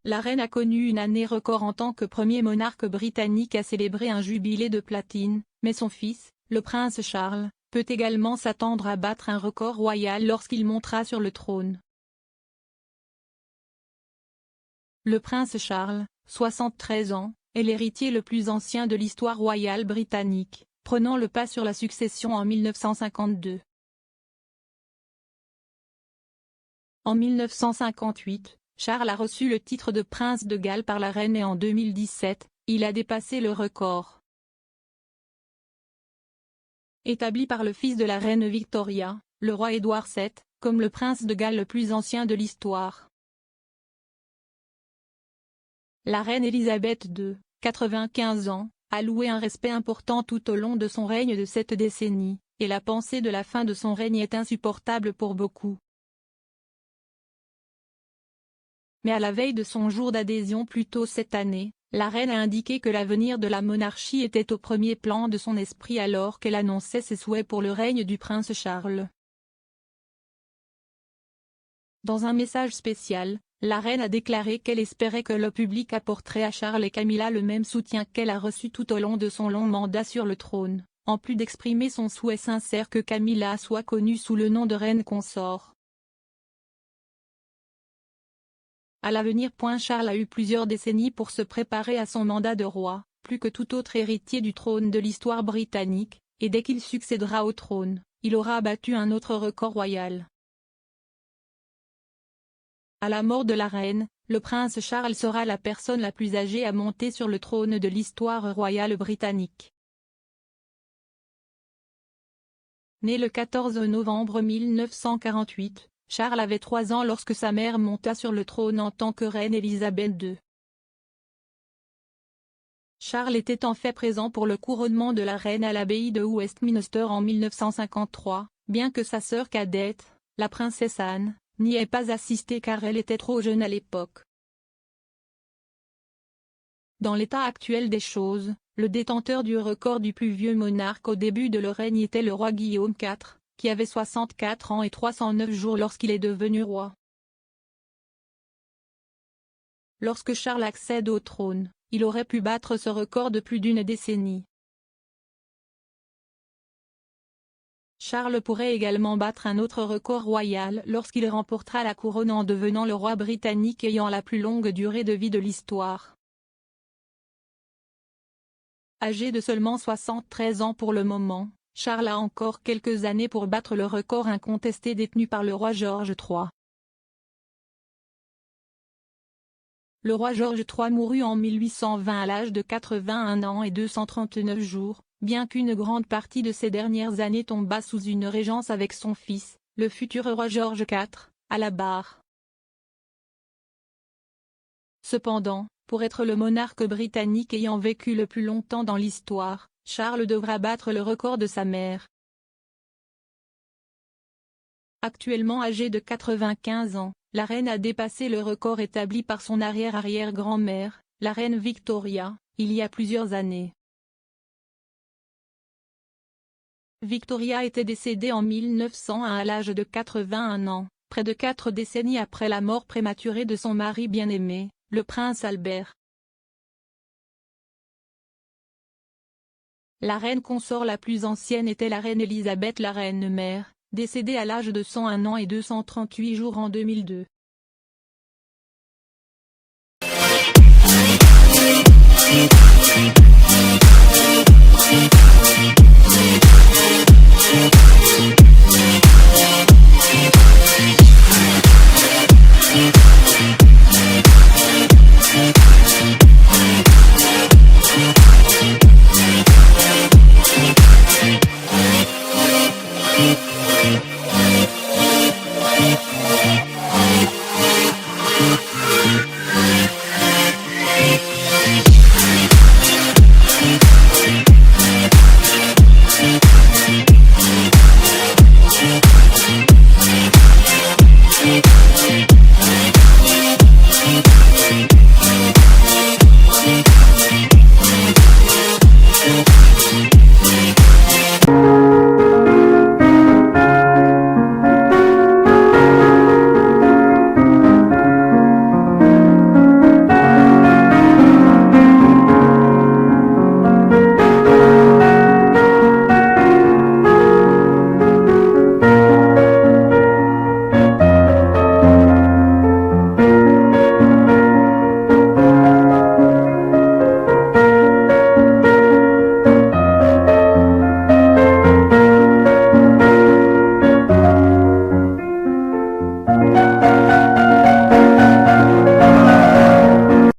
La reine a connu une année record en tant que premier monarque britannique à célébrer un jubilé de platine, mais son fils, le prince Charles, peut également s'attendre à battre un record royal lorsqu'il montera sur le trône. Le prince Charles, 73 ans, est l'héritier le plus ancien de l'histoire royale britannique, prenant le pas sur la succession en 1952. En 1958, Charles a reçu le titre de prince de Galles par la reine et en 2017, il a dépassé le record établi par le fils de la reine Victoria, le roi Édouard VII, comme le prince de Galles le plus ancien de l'histoire. La reine Élisabeth II, 95 ans, a loué un respect important tout au long de son règne de 7 décennies, et la pensée de la fin de son règne est insupportable pour beaucoup. Mais à la veille de son jour d'adhésion plus tôt cette année, la reine a indiqué que l'avenir de la monarchie était au premier plan de son esprit alors qu'elle annonçait ses souhaits pour le règne du prince Charles. Dans un message spécial, la reine a déclaré qu'elle espérait que le public apporterait à Charles et Camilla le même soutien qu'elle a reçu tout au long de son long mandat sur le trône, en plus d'exprimer son souhait sincère que Camilla soit connue sous le nom de reine consort. À l'avenir. Charles a eu plusieurs décennies pour se préparer à son mandat de roi, plus que tout autre héritier du trône de l'histoire britannique, et dès qu'il succédera au trône, il aura battu un autre record royal. À la mort de la reine, le prince Charles sera la personne la plus âgée à monter sur le trône de l'histoire royale britannique. Né le 14 novembre 1948, Charles avait 3 ans lorsque sa mère monta sur le trône en tant que reine Élisabeth II. Charles était en fait présent pour le couronnement de la reine à l'abbaye de Westminster en 1953, bien que sa sœur cadette, la princesse Anne, n'y ait pas assisté car elle était trop jeune à l'époque. Dans l'état actuel des choses, le détenteur du record du plus vieux monarque au début de leur règne était le roi Guillaume IV, qui avait 64 ans et 309 jours lorsqu'il est devenu roi. Lorsque Charles accède au trône, il aurait pu battre ce record de plus d'une décennie. Charles pourrait également battre un autre record royal lorsqu'il remportera la couronne en devenant le roi britannique ayant la plus longue durée de vie de l'histoire. Âgé de seulement 73 ans pour le moment, Charles a encore quelques années pour battre le record incontesté détenu par le roi George III. Le roi George III mourut en 1820 à l'âge de 81 ans et 239 jours, bien qu'une grande partie de ses dernières années tomba sous une régence avec son fils, le futur roi George IV, à la barre. Cependant, pour être le monarque britannique ayant vécu le plus longtemps dans l'histoire, Charles devra battre le record de sa mère. Actuellement âgée de 95 ans, la reine a dépassé le record établi par son arrière-arrière-grand-mère, la reine Victoria, il y a plusieurs années. Victoria était décédée en 1901 à l'âge de 81 ans, près de 4 décennies après la mort prématurée de son mari bien-aimé, le prince Albert. La reine consort la plus ancienne était la reine Élisabeth, la reine-mère, décédée à l'âge de 101 ans et 238 jours en 2002.